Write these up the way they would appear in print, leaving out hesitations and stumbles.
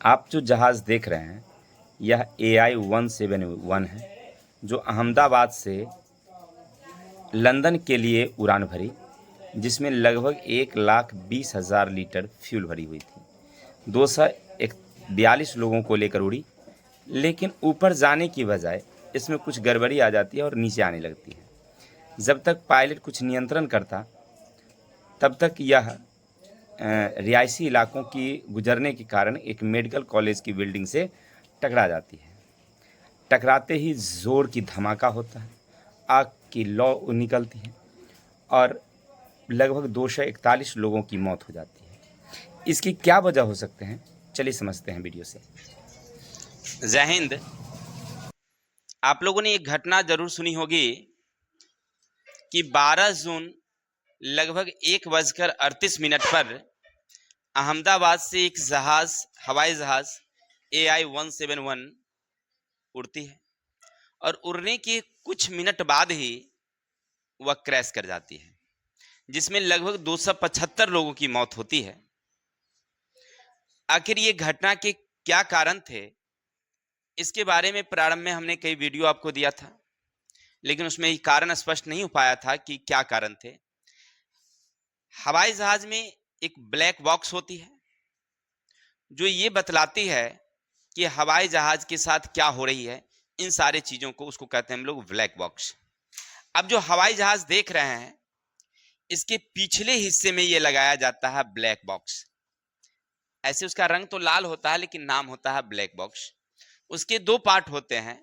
आप जो जहाज़ देख रहे हैं यह AI-171 है, जो अहमदाबाद से लंदन के लिए उड़ान भरी, जिसमें लगभग 1,20,000 लीटर फ्यूल भरी हुई थी। 242 लोगों को लेकर उड़ी, लेकिन ऊपर जाने की बजाय इसमें कुछ गड़बड़ी आ जाती है और नीचे आने लगती है। जब तक पायलट कुछ नियंत्रण करता, तब तक यह रिहायशी इलाकों की गुजरने के कारण एक मेडिकल कॉलेज की बिल्डिंग से टकरा जाती है। टकराते ही ज़ोर की धमाका होता है, आग की लौ निकलती है और लगभग 241 लोगों की मौत हो जाती है। इसकी क्या वजह हो सकते हैं, चलिए समझते हैं वीडियो से। जय हिंद। आप लोगों ने एक घटना जरूर सुनी होगी कि 12 जून लगभग 1:38 पर अहमदाबाद से एक हवाई जहाज AI-171 उड़ती है और उड़ने के कुछ मिनट बाद ही वह क्रैश कर जाती है, जिसमें लगभग 275 लोगों की मौत होती है। आखिर ये घटना के क्या कारण थे, इसके बारे में प्रारंभ में हमने कई वीडियो आपको दिया था, लेकिन उसमें ये कारण स्पष्ट नहीं हो पाया था कि क्या कारण थे। हवाई जहाज में एक ब्लैक बॉक्स होती है जो ये बतलाती है कि हवाई जहाज के साथ क्या हो रही है। इन सारे चीजों को उसको कहते हैं हम लोग ब्लैक बॉक्स। अब जो हवाई जहाज देख रहे हैं, इसके पिछले हिस्से में ये लगाया जाता है ब्लैक बॉक्स। ऐसे उसका रंग तो लाल होता है, लेकिन नाम होता है ब्लैक बॉक्स। उसके दो पार्ट होते हैं।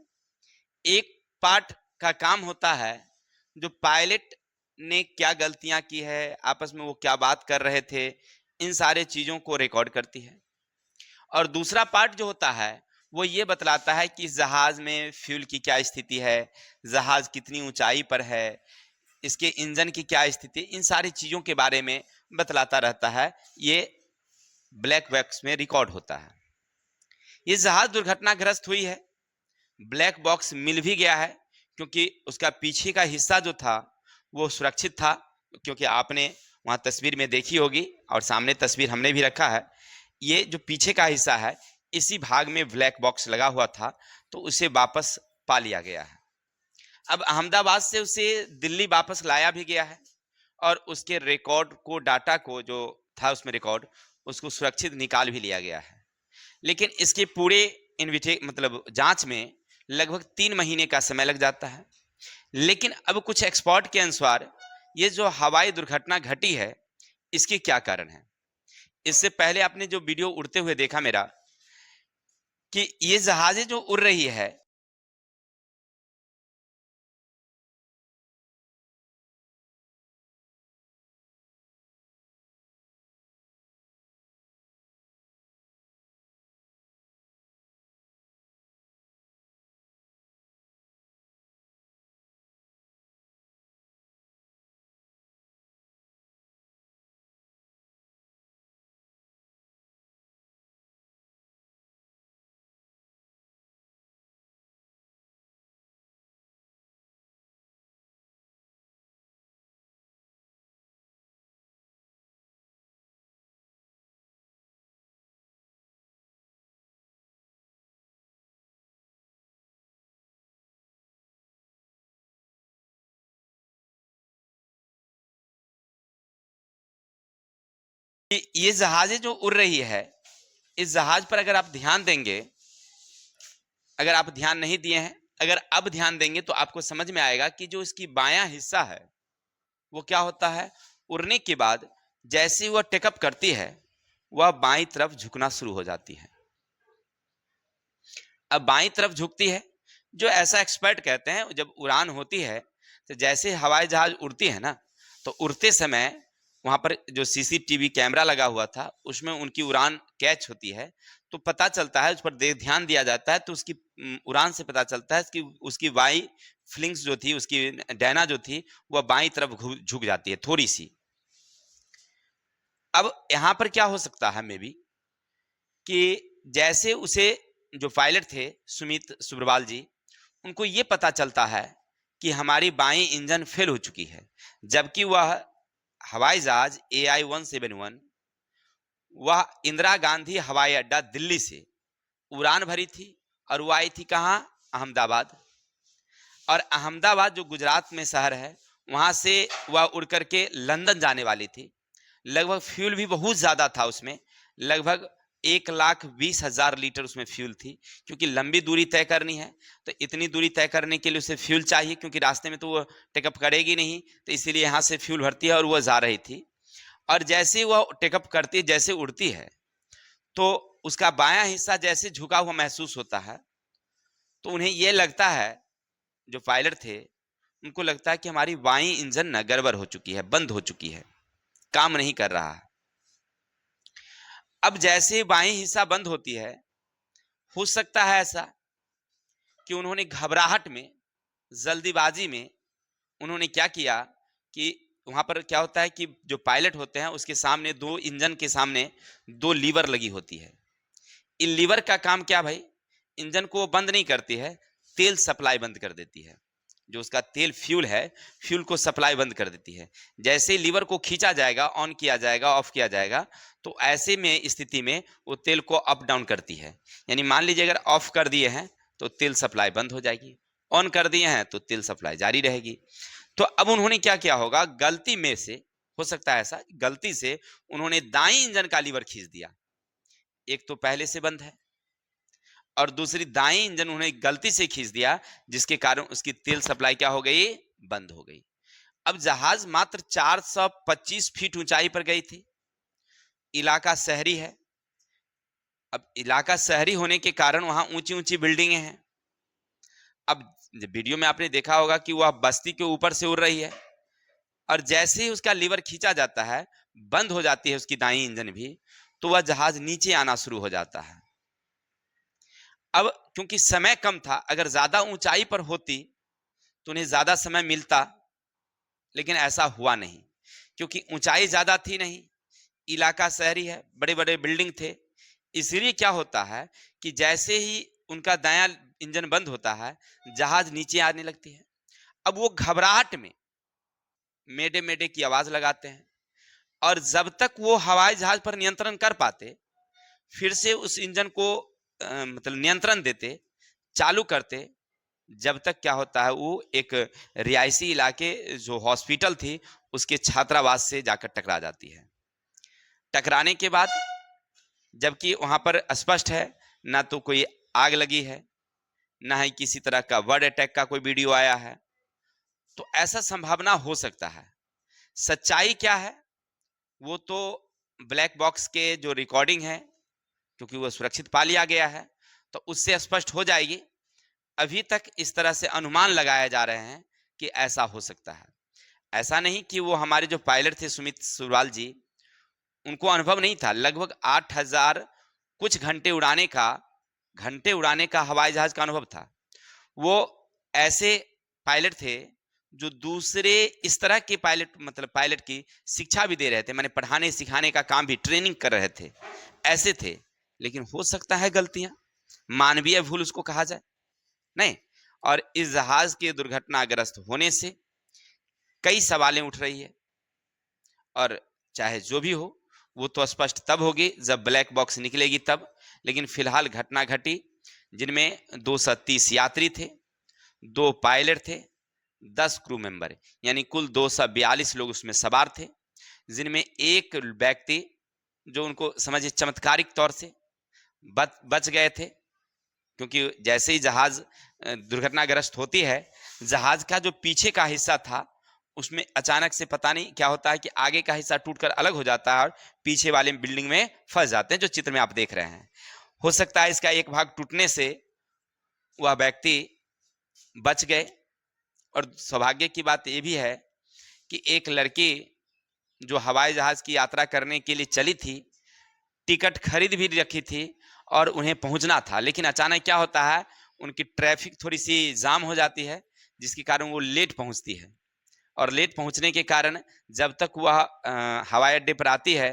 एक पार्ट का काम होता है जो पायलट ने क्या गलतियां की है, आपस में वो क्या बात कर रहे थे, इन सारे चीजों को रिकॉर्ड करती है। और दूसरा पार्ट जो होता है वो ये बतलाता है कि इस जहाज में फ्यूल की क्या स्थिति है, जहाज कितनी ऊंचाई पर है, इसके इंजन की क्या स्थिति, इन सारी चीजों के बारे में बतलाता रहता है। ये ब्लैक बॉक्स में रिकॉर्ड होता है। ये जहाज दुर्घटनाग्रस्त हुई है, ब्लैक बॉक्स मिल भी गया है, क्योंकि उसका पीछे का हिस्सा जो था वो सुरक्षित था। क्योंकि आपने वहां तस्वीर में देखी होगी और सामने तस्वीर हमने भी रखा है, ये जो पीछे का हिस्सा है इसी भाग में ब्लैक बॉक्स लगा हुआ था, तो उसे वापस पा लिया गया है। अब अहमदाबाद से उसे दिल्ली वापस लाया भी गया है और उसके रिकॉर्ड को, डाटा को जो था उसमें रिकॉर्ड, उसको सुरक्षित निकाल भी लिया गया है। लेकिन इसके पूरे जांच में लगभग 3 महीने का समय लग जाता है। लेकिन अब कुछ एक्सपर्ट के अनुसार ये जो हवाई दुर्घटना घटी है, इसके क्या कारण है। इससे पहले आपने जो वीडियो उड़ते हुए देखा मेरा, कि ये जहाजें जो उड़ रही है, कि ये जहाजें जो उड़ रही है, इस जहाज पर अगर आप ध्यान देंगे, अगर आप ध्यान नहीं दिए हैं, अगर अब ध्यान देंगे तो आपको समझ में आएगा कि जो इसकी बायां हिस्सा है वो क्या होता है। उड़ने के बाद जैसे वह टेकअप करती है, वह बाईं तरफ झुकना शुरू हो जाती है। अब बाईं तरफ झुकती है, जो ऐसा एक्सपर्ट कहते हैं जब उड़ान होती है तो जैसे हवाई जहाज उड़ती है ना, तो उड़ते समय वहां पर जो सीसीटीवी कैमरा लगा हुआ था उसमें उनकी उड़ान कैच होती है, तो पता चलता है, उस पर ध्यान दिया जाता है, तो उसकी उड़ान से पता चलता है कि उसकी वाई फ्लिंग्स जो थी, उसकी डैना जो थी, वह बाईं तरफ झुक जाती है थोड़ी सी। अब यहां पर क्या हो सकता है, मे बी, कि जैसे उसे जो पायलट थे सुमित सुब्रवाल जी, उनको ये पता चलता है कि हमारी बाई इंजन फेल हो चुकी है, जबकि वह हवाई जहाज AI-171 वह इंदिरा गांधी हवाई अड्डा दिल्ली से उड़ान भरी थी और वो आई थी कहाँ, अहमदाबाद। और अहमदाबाद जो गुजरात में शहर है, वहां से वह उड़ करके लंदन जाने वाली थी। लगभग फ्यूल भी बहुत ज्यादा था उसमें, लगभग 1,20,000 लीटर उसमें फ्यूल थी, क्योंकि लंबी दूरी तय करनी है तो इतनी दूरी तय करने के लिए उसे फ्यूल चाहिए, क्योंकि रास्ते में तो वो टेकअप करेगी नहीं, तो इसीलिए यहाँ से फ्यूल भरती है और वह जा रही थी। और जैसे वह टेकअप करती है, जैसे उड़ती है, तो उसका बायां हिस्सा जैसे झुका हुआ महसूस होता है, तो उन्हें यह लगता है, जो पायलट थे उनको लगता है कि हमारी बाई इंजन न गड़बड़ हो चुकी है, बंद हो चुकी है, काम नहीं कर रहा है। अब जैसे बाई हिस्सा बंद होती है, हो सकता है ऐसा कि उन्होंने घबराहट में, जल्दीबाजी में उन्होंने क्या किया कि वहां पर क्या होता है कि जो पायलट होते हैं उसके सामने, दो इंजन के सामने 2 लीवर लगी होती है। इन लीवर का काम क्या भाई, इंजन को बंद नहीं करती है, तेल सप्लाई बंद कर देती है। जो उसका तेल फ्यूल है, फ्यूल को सप्लाई बंद कर देती है। जैसे ही लीवर को खींचा जाएगा, ऑन किया जाएगा, ऑफ किया जाएगा, तो ऐसे में स्थिति में वो तेल को अप डाउन करती है। यानी मान लीजिए अगर ऑफ कर दिए हैं तो तेल सप्लाई बंद हो जाएगी, ऑन कर दिए हैं तो तेल सप्लाई जारी रहेगी। तो अब उन्होंने क्या किया होगा, गलती में से, हो सकता है ऐसा, गलती से उन्होंने दाई इंजन का लीवर खींच दिया। एक तो पहले से बंद है और दूसरी दाई इंजन उन्हें गलती से खींच दिया, जिसके कारण उसकी तेल सप्लाई क्या हो गई, बंद हो गई। अब जहाज मात्र 425 फीट ऊंचाई पर गई थी। इलाका शहरी है। अब इलाका शहरी होने के कारण वहां ऊंची ऊंची बिल्डिंगें हैं। अब वीडियो में आपने देखा होगा कि वह बस्ती के ऊपर से उड़ रही है और जैसे ही उसका लीवर खींचा जाता है, बंद हो जाती है उसकी दाई इंजन भी, तो वह जहाज नीचे आना शुरू हो जाता है। अब क्योंकि समय कम था, अगर ज्यादा ऊंचाई पर होती तो उन्हें ज्यादा समय मिलता, लेकिन ऐसा हुआ नहीं, क्योंकि ऊंचाई ज्यादा थी नहीं, इलाका शहरी है, बड़े बड़े बिल्डिंग थे। इसलिए क्या होता है कि जैसे ही उनका दायां इंजन बंद होता है, जहाज नीचे आने लगती है। अब वो घबराहट में मेडे मेडे की आवाज लगाते हैं और जब तक वो हवाई जहाज पर नियंत्रण कर पाते, फिर से उस इंजन को मतलब नियंत्रण देते, चालू करते, जब तक क्या होता है, वो एक रिहायशी इलाके जो हॉस्पिटल थी उसके छात्रावास से जाकर टकरा जाती है। टकराने के बाद, जबकि वहां पर स्पष्ट है, ना तो कोई आग लगी है, ना ही किसी तरह का वर्ड अटैक का कोई वीडियो आया है, तो ऐसा संभावना हो सकता है। सच्चाई क्या है वो तो ब्लैक बॉक्स के जो रिकॉर्डिंग है, क्योंकि वो सुरक्षित पा लिया गया है, तो उससे स्पष्ट हो जाएगी। अभी तक इस तरह से अनुमान लगाए जा रहे हैं कि ऐसा हो सकता है। ऐसा नहीं कि वो हमारे जो पायलट थे सुमित सुरवाल जी, उनको अनुभव नहीं था। लगभग 8,000 कुछ घंटे उड़ाने का हवाई जहाज का अनुभव था। वो ऐसे पायलट थे जो दूसरे इस तरह के पायलट, मतलब पायलट की शिक्षा भी दे रहे थे, माने पढ़ाने सिखाने का काम भी, ट्रेनिंग कर रहे थे, ऐसे थे। लेकिन हो सकता है गलतियां, मानवीय भूल उसको कहा जाए, नहीं। और इस जहाज के दुर्घटनाग्रस्त होने से कई सवालें उठ रही है, और चाहे जो भी हो, वो तो स्पष्ट तब होगी जब ब्लैक बॉक्स निकलेगी तब। लेकिन फिलहाल घटना घटी जिनमें 230 यात्री थे, 2 पायलट थे, 10 क्रू मेंबर, यानी कुल 242 लोग उसमें सवार थे, जिनमें एक व्यक्ति जो उनको समझिए चमत्कारिक तौर से बच गए थे। क्योंकि जैसे ही जहाज दुर्घटनाग्रस्त होती है, जहाज का जो पीछे का हिस्सा था उसमें अचानक से पता नहीं क्या होता है कि आगे का हिस्सा टूटकर अलग हो जाता है और पीछे वाले बिल्डिंग में फंस जाते हैं, जो चित्र में आप देख रहे हैं। हो सकता है इसका एक भाग टूटने से वह व्यक्ति बच गए। और सौभाग्य की बात यह भी है कि एक लड़की जो हवाई जहाज की यात्रा करने के लिए चली थी, टिकट खरीद भी रखी थी और उन्हें पहुंचना था, लेकिन अचानक क्या होता है, उनकी ट्रैफिक थोड़ी सी जाम हो जाती है, जिसके कारण वो लेट पहुंचती है। और लेट पहुंचने के कारण जब तक वह हवाई अड्डे पर आती है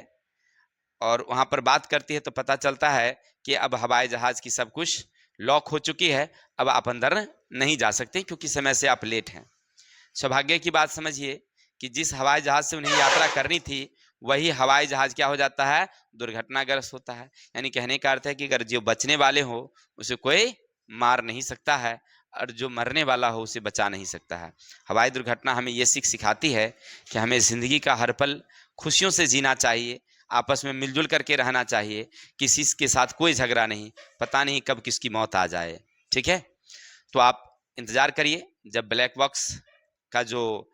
और वहां पर बात करती है, तो पता चलता है कि अब हवाई जहाज की सब कुछ लॉक हो चुकी है, अब आप अंदर नहीं जा सकते क्योंकि समय से आप लेट हैं। सौभाग्य की बात समझिए कि जिस हवाई जहाज से उन्हें यात्रा करनी थी, वही हवाई जहाज क्या हो जाता है, दुर्घटनाग्रस्त होता है। यानी कहने का अर्थ है कि अगर जो बचने वाले हो उसे कोई मार नहीं सकता है, और जो मरने वाला हो उसे बचा नहीं सकता है। हवाई दुर्घटना हमें ये सीख सिखाती है कि हमें जिंदगी का हर पल खुशियों से जीना चाहिए, आपस में मिलजुल करके रहना चाहिए, किसी के साथ कोई झगड़ा नहीं, पता नहीं कब किसकी मौत आ जाए। ठीक है, तो आप इंतजार करिए, जब ब्लैक बॉक्स का जो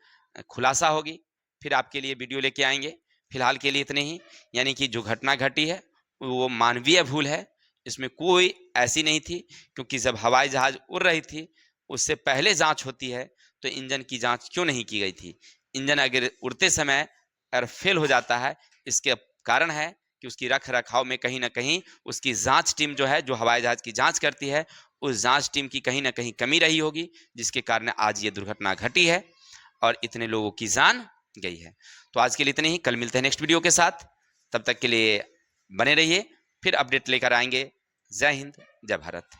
खुलासा होगी फिर आपके लिए वीडियो लेके आएंगे। फिलहाल के लिए इतने ही। यानी कि जो घटना घटी है वो मानवीय भूल है, इसमें कोई ऐसी नहीं थी, क्योंकि जब हवाई जहाज उड़ रही थी उससे पहले जांच होती है, तो इंजन की जांच क्यों नहीं की गई थी? इंजन अगर उड़ते समय अगर फेल हो जाता है, इसके कारण है कि उसकी रख रखाव में कहीं ना कहीं उसकी जांच टीम जो है, जो हवाई जहाज की जांच करती है, उस जांच टीम की कहीं ना कहीं कमी रही होगी, जिसके कारण आज ये दुर्घटना घटी है और इतने लोगों की जान गई है। तो आज के लिए इतने ही, कल मिलते हैं नेक्स्ट वीडियो के साथ। तब तक के लिए बने रहिए, फिर अपडेट लेकर आएंगे। जय हिंद, जय भारत।